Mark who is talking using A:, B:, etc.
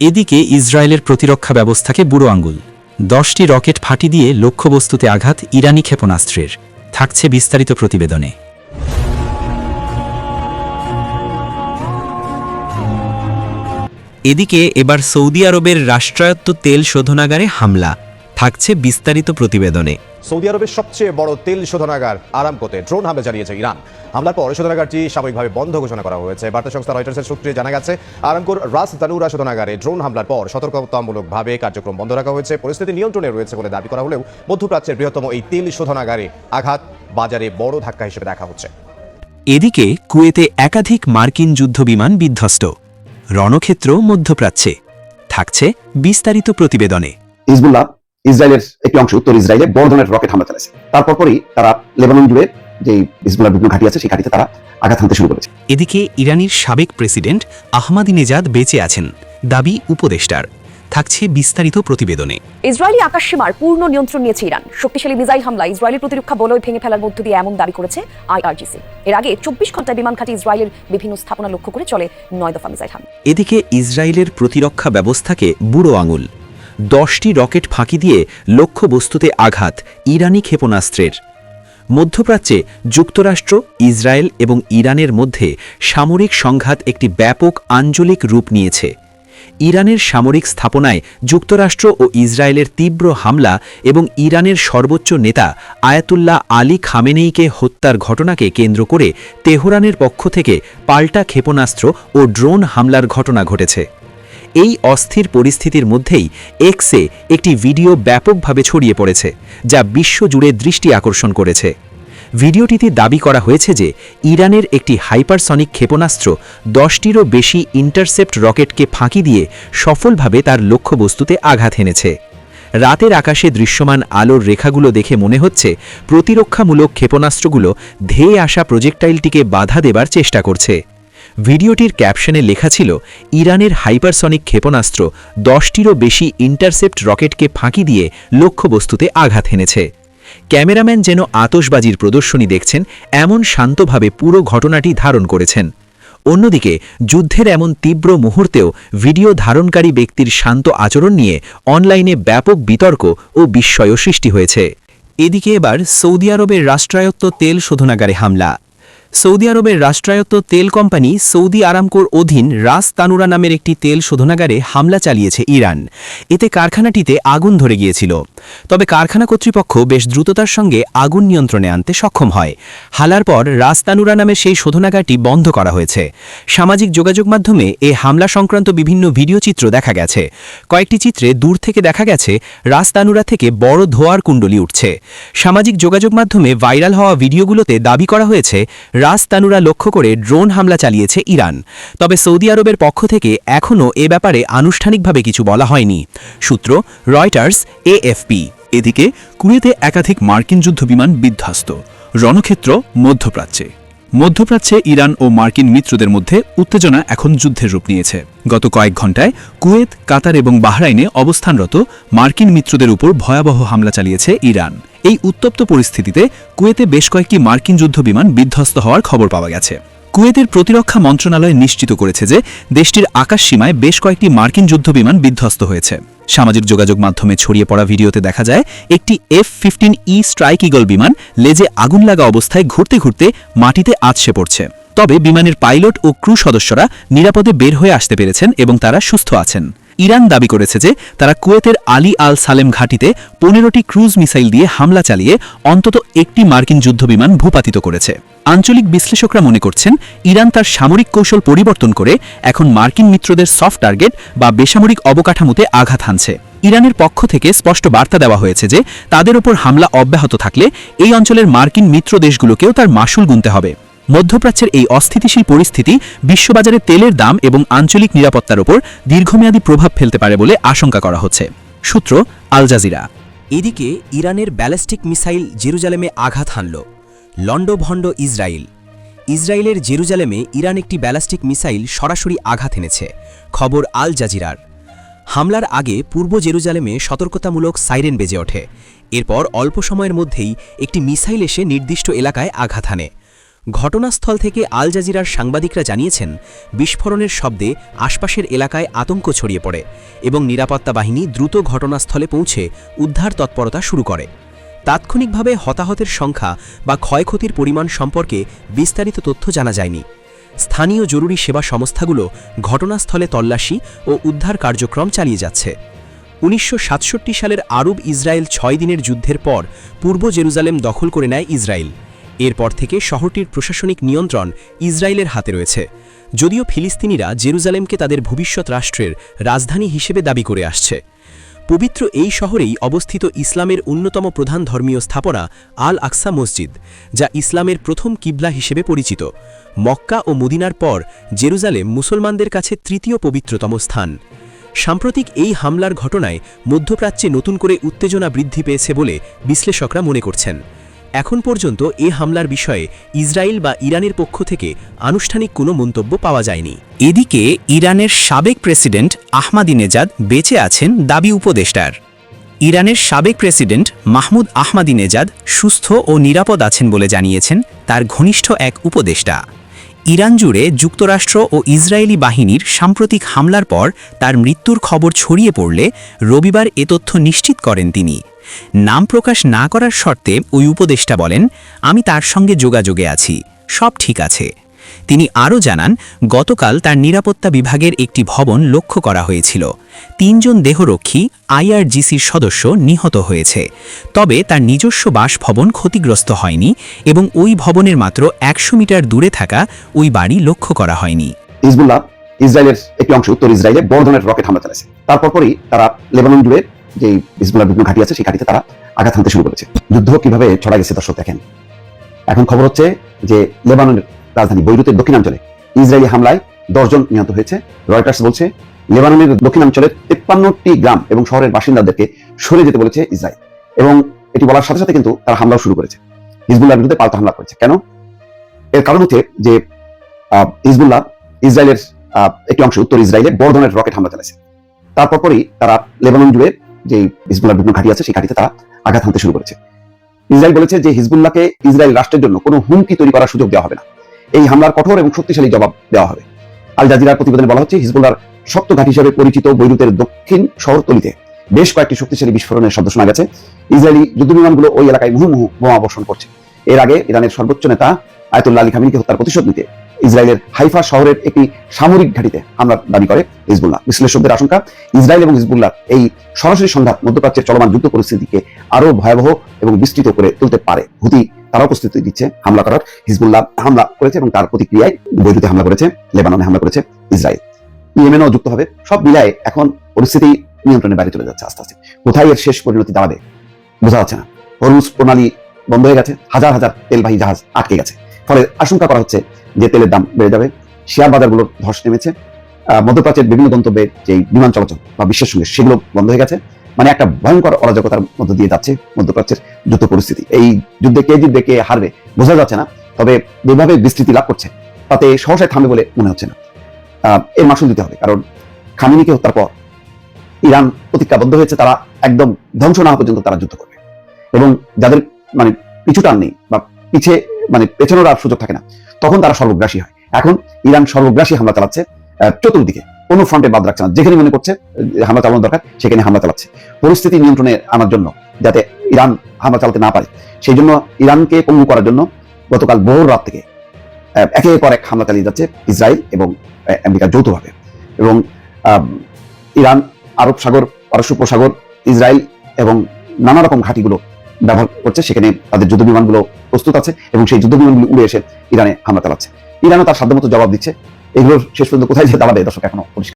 A: এদিকে ইসরায়েলের প্রতিরক্ষা ব্যবস্থাকে বুড়ো আঙুল। 10টি রকেট ফাঁটি দিয়ে লক্ষ্যবস্তুতে আঘাত ইরানি ক্ষেপণাস্ত্রের। থাকছে বিস্তারিত প্রতিবেদনে। এদিকে এবার সৌদি আরবের রাষ্ট্রায়ত্ত তেল শোধনাগারে হামলা। থাকছে বিস্তারিত প্রতিবেদনে।
B: সৌদি আরবের সবচেয়ে বড় তেল শোধনাগার আরামকোতে ড্রোন হামলা চালিয়েছে ইরান। হামলার পর শোধনাগারটি সাময়িকভাবে বন্ধ ঘোষণা করা হয়েছে। বার্তা সংস্থা রয়টার্সের সূত্রে জানা গেছে, আরামকোর রাস তানুরা শোধনাগারে ড্রোন হামলার পর সতর্কতামূলকভাবে কার্যক্রম বন্ধ রাখা হয়েছে। পরিস্থিতি নিয়ন্ত্রণে রয়েছে বলে দাবি করা হলেও মধ্যপ্রাচ্যের বৃহত্তম এই তেল শোধনাগারে আঘাত বাজারে বড় ধাক্কা হিসেবে দেখা হচ্ছে।
A: এদিকে কুয়েতে একাধিক মার্কিন যুদ্ধবিমান বিধ্বস্ত। রণক্ষেত্র মধ্যপ্রাচ্যে। থাকছে বিস্তারিত প্রতিবেদনে।
C: হিজবুল্লাহ ইসরায়েলের একটি অংশ উত্তর ইসরায়েলে বড় ধরনের রকেট হামলা চালাচ্ছে। তারপরই তারা লেবানন জুড়ে যে হিজবুল্লাহ বিভিন্ন ঘাঁটি আছে সেই ঘাঁটিতে তারা আঘাত হানতে শুরু করেছে।
A: এদিকে ইরানের সাবেক প্রেসিডেন্ট আহমাদিনেজাদ বেঁচে আছেন, দাবি উপদেষ্টার। থাকছে বিস্তারিত প্রতিবেদনে।
D: ইসরায়েলি আকাশসীমার পূর্ণ নিয়ন্ত্রণ নিয়েছে ইরান। শক্তিশালী মিসাইল হামলা ইসরায়েলের প্রতিরক্ষা বলয় ভেঙে ফেলার মধ্য দিয়ে এমন দাবি করেছে আইআরজিসি। এর আগে 24 ঘন্টায় বিমান ঘাঁটি ইসরায়েলের বিভিন্ন স্থাপনা লক্ষ্য করে চলে 9 দফা মিসাইল হামলা।
A: এদিকে ইসরায়েলের প্রতিরক্ষা ব্যবস্থাকে বুড়ো আঙুল। 10টি রকেট ফাঁকি দিয়ে লক্ষ্যবস্তুতে আঘাত ইরানি ক্ষেপণাস্ত্রের। মধ্যপ্রাচ্যে যুক্তরাষ্ট্র, ইসরায়েল এবং ইরানের মধ্যে সামরিক সংঘাত একটি ব্যাপক আঞ্চলিক রূপ নিয়েছে। ইরানের সামরিক স্থাপনায় যুক্তরাষ্ট্র ও ইসরায়েলের তীব্র হামলা এবং ইরানের সর্বোচ্চ নেতা আয়াতুল্লাহ আলী খামেনেইকে হত্যার ঘটনাকে কেন্দ্র করে তেহরানের পক্ষ থেকে পাল্টা ক্ষেপণাস্ত্র ও ড্রোন হামলার ঘটনা ঘটেছে। এই অস্থির পরিস্থিতির মধ্যেই এক্সে একটি ভিডিও ব্যাপকভাবে ছড়িয়ে পড়েছে, যা বিশ্বজুড়ে দৃষ্টি আকর্ষণ করেছে। ভিডিওটিতে দাবি করা হয়েছে যে ইরানের একটি হাইপারসনিক ক্ষেপণাস্ত্র 10টিরও বেশি ইন্টারসেপ্ট রকেটকে ফাঁকি দিয়ে সফলভাবে তার লক্ষ্যবস্তুতে আঘাত হেনেছে। রাতের আকাশে দৃশ্যমান আলোর রেখাগুলো দেখে মনে হচ্ছে প্রতিরক্ষামূলক ক্ষেপণাস্ত্রগুলো ধেয়ে আসা প্রজেক্টাইলটিকে বাধা দেবার চেষ্টা করছে। ভিডিওটির ক্যাপশনে লেখা ছিল, ইরানের হাইপারসনিক ক্ষেপণাস্ত্র 10টিরও বেশি ইন্টারসেপ্ট রকেটকে ফাঁকি দিয়ে লক্ষ্যবস্তুতে আঘাত হেনেছে। ক্যামেরাম্যান যেন আতশবাজির প্রদর্শনী দেখছেন এমন শান্তভাবে পুরো ঘটনাটি ধারণ করেছেন। অন্যদিকে যুদ্ধের এমন তীব্র মুহূর্তেও ভিডিও ধারণকারী ব্যক্তির শান্ত আচরণ নিয়ে অনলাইনে ব্যাপক বিতর্ক ও বিস্ময় সৃষ্টি হয়েছে। এদিকে এবার সৌদি আরবের রাষ্ট্রায়ত্ত তেল শোধনাগারে হামলা। সৌদি আরবের রাষ্ট্রায়ত্ত তেল কোম্পানি সৌদি আরামকোর অধীন রাস তানুরা নামের একটি তেল শোধনাগারে হামলা চালিয়েছে ইরান। এতে কারখানাটিতে আগুন ধরে গিয়েছিল। তবে কারখানা কর্তৃপক্ষ বেশ দ্রুততার সঙ্গে আগুন নিয়ন্ত্রণে আনতে সক্ষম হয়। হালার পর রাস তানুরা নামের সেই শোধনাগারটি বন্ধ করা হয়েছে। সামাজিক যোগাযোগ মাধ্যমে এ হামলা সংক্রান্ত বিভিন্ন ভিডিও চিত্র দেখা গেছে। কয়েকটি চিত্রে দূর থেকে দেখা গেছে রাস তানুরা থেকে বড় ধোঁয়ার কুণ্ডলী উঠছে। সামাজিক যোগাযোগ মাধ্যমে ভাইরাল হওয়া ভিডিওগুলোতে দাবি করা হয়েছে রাস তানুরা লক্ষ্য করে ড্রোন হামলা চালিয়েছে ইরান। তবে সৌদি আরবের পক্ষ থেকে এখনও এ ব্যাপারে আনুষ্ঠানিকভাবে কিছু বলা হয়নি। সূত্র রয়টার্স, এএফপি।
E: এদিকে কুয়েতে একাধিক মার্কিন যুদ্ধবিমান বিধ্বস্ত। রণক্ষেত্র মধ্যপ্রাচ্যে। মধ্যপ্রাচ্যে ইরান ও মার্কিন মিত্রদের মধ্যে উত্তেজনা এখন যুদ্ধের রূপ নিয়েছে। গত কয়েক ঘণ্টায় কুয়েত, কাতার এবং বাহরাইনে অবস্থানরত মার্কিন মিত্রদের উপর ভয়াবহ হামলা চালিয়েছে ইরান। এই উত্তপ্ত পরিস্থিতিতে কুয়েতে বেশ কয়েকটি মার্কিন যুদ্ধবিমান বিধ্বস্ত হওয়ার খবর পাওয়া গেছে। কুয়েতের প্রতিরক্ষা মন্ত্রণালয় নিশ্চিত করেছে যে দেশটির আকাশসীমায় বেশ কয়েকটি মার্কিন যুদ্ধবিমান বিধ্বস্ত হয়েছে। সামাজিক যোগাযোগ মাধ্যমে ছড়িয়ে পড়া ভিডিওতে দেখা যায় একটি F-15E স্ট্রাইক ঈগল বিমান লেজে আগুন লাগা অবস্থায় ঘুরতে ঘুরতে মাটিতে আছড়ে পড়ছে। তবে বিমানের পাইলট ও ক্রু সদস্যরা নিরাপদে বের হয়ে আসতে পেরেছেন এবং তারা সুস্থ আছেন। ইরান দাবি করেছে যে তারা কুয়েতের আলী আল সালেম ঘাঁটিতে 15টি ক্রুজ মিসাইল দিয়ে হামলা চালিয়ে অন্তত একটি মার্কিন যুদ্ধবিমান ভূপাতিত করেছে। আঞ্চলিক বিশ্লেষকরা মনে করছেন ইরান তার সামরিক কৌশল পরিবর্তন করে এখন মার্কিন মিত্রদের সফট টার্গেট বা বেসামরিক অবকাঠামোতে আঘাত হানছে। ইরানের পক্ষ থেকে স্পষ্ট বার্তা দেওয়া হয়েছে যে তাদের ওপর হামলা অব্যাহত থাকলে এই অঞ্চলের মার্কিন মিত্র দেশগুলোকেও তার মাশুল গুনতে হবে। মধ্যপ্রাচ্যের এই অস্থিতিশীল পরিস্থিতি বিশ্ববাজারে তেলের দাম এবং আঞ্চলিক নিরাপত্তার ওপর দীর্ঘমেয়াদী প্রভাব ফেলতে পারে বলে আশঙ্কা করা হচ্ছে। সূত্র আল জাজিরা।
F: এদিকে ইরানের ব্যালিস্টিক মিসাইল জেরুজালেমে আঘাত হানল। লন্ডভন্ড ইসরায়েল। ইসরায়েলের জেরুজালেমে ইরান একটি ব্যালিস্টিক মিসাইল সরাসরি আঘাত এনেছে। খবর আল জাজিরার। হামলার আগে পূর্ব জেরুজালেমে সতর্কতামূলক সাইরেন বেজে ওঠে। এরপর অল্প সময়ের মধ্যেই একটি মিসাইল এসে নির্দিষ্ট এলাকায় আঘাত হানে। ঘটনাস্থল থেকে আল জাজিরার সাংবাদিকরা জানিয়েছেন, বিস্ফোরণের শব্দে আশপাশের এলাকায় আতঙ্ক ছড়িয়ে পড়ে এবং নিরাপত্তা বাহিনী দ্রুত ঘটনাস্থলে পৌঁছে উদ্ধার তৎপরতা শুরু করে। তাৎক্ষণিকভাবে হতাহতের সংখ্যা বা ক্ষয়ক্ষতির পরিমাণ সম্পর্কে বিস্তারিত তথ্য জানা যায়নি। স্থানীয় জরুরি সেবা সংস্থাগুলো ঘটনাস্থলে তল্লাশি ও উদ্ধার কার্যক্রম চালিয়ে যাচ্ছে। 1967 সালের আরব ইসরায়েল 6 দিনের যুদ্ধের পর পূর্ব জেরুজালেম দখল করে নেয় ইসরায়েল। এরপর থেকে শহরটির প্রশাসনিক নিয়ন্ত্রণ ইসরায়েলের হাতে রয়েছে, যদিও ফিলিস্তিনিরা জেরুজালেমকে তাদের ভবিষ্যৎ রাষ্ট্রের রাজধানী হিসেবে দাবি করে আসছে। পবিত্র এই শহরেই অবস্থিত ইসলামের অন্যতম প্রধান ধর্মীয় স্থাপনা আল আকসা মসজিদ, যা ইসলামের প্রথম কিবলা হিসেবে পরিচিত। মক্কা ও মদিনার পর জেরুজালেম মুসলমানদের কাছে তৃতীয় পবিত্রতম স্থান। সাম্প্রতিক এই হামলার ঘটনায় মধ্যপ্রাচ্যে নতুন করে উত্তেজনা বৃদ্ধি পেয়েছে বলে বিশ্লেষকরা মনে করছেন। এখন পর্যন্ত এ হামলার বিষয়ে ইসরায়েল বা ইরানের পক্ষ থেকে আনুষ্ঠানিক কোনো মন্তব্য পাওয়া যায়নি।
E: এদিকে ইরানের সাবেক প্রেসিডেন্ট আহমাদিনেজাদ বেঁচে আছেন দাবি উপদেষ্টার। ইরানের সাবেক প্রেসিডেন্ট মাহমুদ আহমাদিনেজাদ সুস্থ ও নিরাপদ আছেন বলে জানিয়েছেন তার ঘনিষ্ঠ এক উপদেষ্টা। ইরান জুড়ে যুক্তরাষ্ট্র ও ইসরায়েলি বাহিনীর সাম্প্রতিক হামলার পর তার মৃত্যুর খবর ছড়িয়ে পড়লে রবিবার এ তথ্য নিশ্চিত করেন তিনি। নাম প্রকাশ না করার শর্তে ওই উপদেষ্টা বলেন, আমি তার সঙ্গে যোগাযোগে আছি, সব ঠিক আছে। তিনি আরও জানান, গতকাল তার নিরাপত্তা বিভাগের একটি ভবন লক্ষ্য করা হয়েছিল। 3 জন দেহরক্ষী আইআরজিসির সদস্য নিহত হয়েছে, তবে তার নিজস্ব বাসভবন ক্ষতিগ্রস্ত হয়নি এবং ওই ভবনের মাত্র 100 মিটার দূরে থাকা ওই বাড়ি লক্ষ্য করা হয়নি।
C: হিজবুল্লাহ ইসরায়েলের একটি অংশ উত্তর ইসরায়েলে বড় ধরনের রকেট হামলা চালাচ্ছে। তারপর পরই তারা লেবানন জুড়ে যে হিজবুল্লাহর বিভিন্ন ঘাঁটি আছে সেই ঘাঁটিতে তারা আঘাত হানতে শুরু করেছে। যুদ্ধ কিভাবে ছড়া গেছে দর্শক দেখেন। এখন খবর হচ্ছে যে লেবাননের রাজধানী বৈরুতের দক্ষিণাঞ্চলে ইসরায়েলি হামলায় 10 জন নিহত হয়েছে। রয়টার্স বলছে লেবাননের দক্ষিণাঞ্চলের 53টি গ্রাম এবং শহরের বাসিন্দাদেরকে সরে যেতে বলেছে ইসরায়েল, এবং এটি বলার সাথে সাথে কিন্তু তারা হামলাও শুরু করেছে, হিজবুল্লাহর বিরুদ্ধে পাল্টা হামলা করেছে। কেন? এর কারণ হচ্ছে যে হিজবুল্লাহ ইসরায়েলের একটি অংশ উত্তর ইসরায়েলে বড় ধরনের রকেট হামলা চালাচ্ছে। তারপর পরই তারা লেবানন জুড়ে যে হিজবুল্লাহর বিভিন্ন ঘাঁটি আছে সেই ঘাঁটিতে তারা আঘাত হানতে শুরু করেছে। ইসরায়েল বলেছে যে হিজবুল্লাহকে ইসরায়েল রাষ্ট্রের জন্য কোনো হুমকি তৈরি করার সুযোগ দেওয়া হবে না, এই হামলার কঠোর এবং শক্তিশালী জবাব দেওয়া হবে। আল জাজিরার প্রতিবেদনে বলা হচ্ছে, হিজবুল্লাহর শক্ত ঘাঁটি হিসেবে পরিচিত বৈরুতের দক্ষিণ শহরতলিতে বেশ কয়েকটি শক্তিশালী বিস্ফোরণের শব্দ শোনা গেছে। ইসরায়েলি যুদ্ধবিমানগুলো ওই এলাকায় মুহুর্মুহু বোমা বর্ষণ করছে। এর আগে ইরানের সর্বোচ্চ নেতা আয়াতুল্লাহ আলী খামেনিকে হত্যার প্রতিশোধ নিতে ইসরায়েলের হাইফা শহরের একটি সামরিক ঘাঁটিতে হামলার দাবি করে হিজবুল্লাহ। বিশ্লেষকদের আশঙ্কা, ইসরায়েল এবং হিজবুল্লাহ এই সরাসরি সংঘাত মধ্যপ্রাচ্যের চলমান যুদ্ধ পরিস্থিতিকে আরো ভয়াবহ এবং বিস্তৃত করে তুলতে পারে। হুতি তারাও প্রস্তুতি দিচ্ছে হামলা করার। হিজবুল্লাহ হামলা করেছে এবং তার প্রতিক্রিয়ায় বৈরুতে হামলা করেছে, লেবাননে হামলা করেছে ইসরায়েল, ইয়েমেনও যুক্ত হবে। সব মিলায়ে এখন পরিস্থিতি নিয়ন্ত্রণের বাইরে চলে যাচ্ছে আস্তে আস্তে। কোথায় এর শেষ পরিণতি দাঁড়াবে বোঝা যাচ্ছে না। হরমুজ প্রণালী বন্ধ হয়ে গেছে, হাজার হাজার তেলবাহী জাহাজ আটকে গেছে, ফলে আশঙ্কা করা হচ্ছে যে তেলের দাম বেড়ে যাবে। শেয়ার বাজারগুলোর ধস নেমেছে। মধ্যপ্রাচ্যের বিভিন্ন গন্তব্যে যে বিমান চলাচল বা বিশ্বের সঙ্গে সেগুলো বন্ধ হয়ে গেছে। মানে একটা ভয়ঙ্কর অরাজকতার মধ্য দিয়ে যাচ্ছে মধ্যপ্রাচ্যের যুদ্ধ পরিস্থিতি। এই যুদ্ধে কে জিতবে কে হারবে বোঝা যাচ্ছে না, তবে যেভাবে বিস্তৃতি লাভ করছে তাতে সহসায় থামবে বলে মনে হচ্ছে না। এর মাসুল দিতে হবে, কারণ খামেনিকে হত্যার পর ইরান প্রতিজ্ঞাবদ্ধ হয়েছে তারা একদম ধ্বংস না হওয়া পর্যন্ত তারা যুদ্ধ করবে, এবং যাদের মানে পিছু টান নেই বা পিছে মানে পেছনের আর সুযোগ থাকে না, তখন তারা সর্বগ্রাসী হয়। এখন ইরান সর্বগ্রাসী হামলা চালাচ্ছে চতুর্দিকে, কোনো ফ্রন্টে বাদ রাখছে না। যেখানে মনে করছে হামলা চালানো দরকার সেখানে হামলা চালাচ্ছে। পরিস্থিতি নিয়ন্ত্রণে আনার জন্য, যাতে ইরান হামলা চালাতে না পারে, সেই জন্য ইরানকে পঙ্গু করার জন্য গতকাল ভোর রাত থেকে একের পর এক হামলা চালিয়ে যাচ্ছে ইসরায়েল এবং আমেরিকা যৌথভাবে। এবং ইরান আরব সাগর, পারস্য উপসাগর, ইসরায়েল এবং নানা রকম ঘাঁটিগুলো ব্যবহার করছে, সেখানে তাদের যুদ্ধবিমানগুলো প্রস্তুত আছে এবং সেই যুদ্ধবিমানগুলো উড়ে এসে ইরানে হামলা চালাচ্ছে। ইরানও তার সাধ্যমতো জবাব দিচ্ছে। এগুলোর শেষ পর্যন্ত কোথায় যে দাঁড়াবে দর্শক এখনো পরিষ্কার।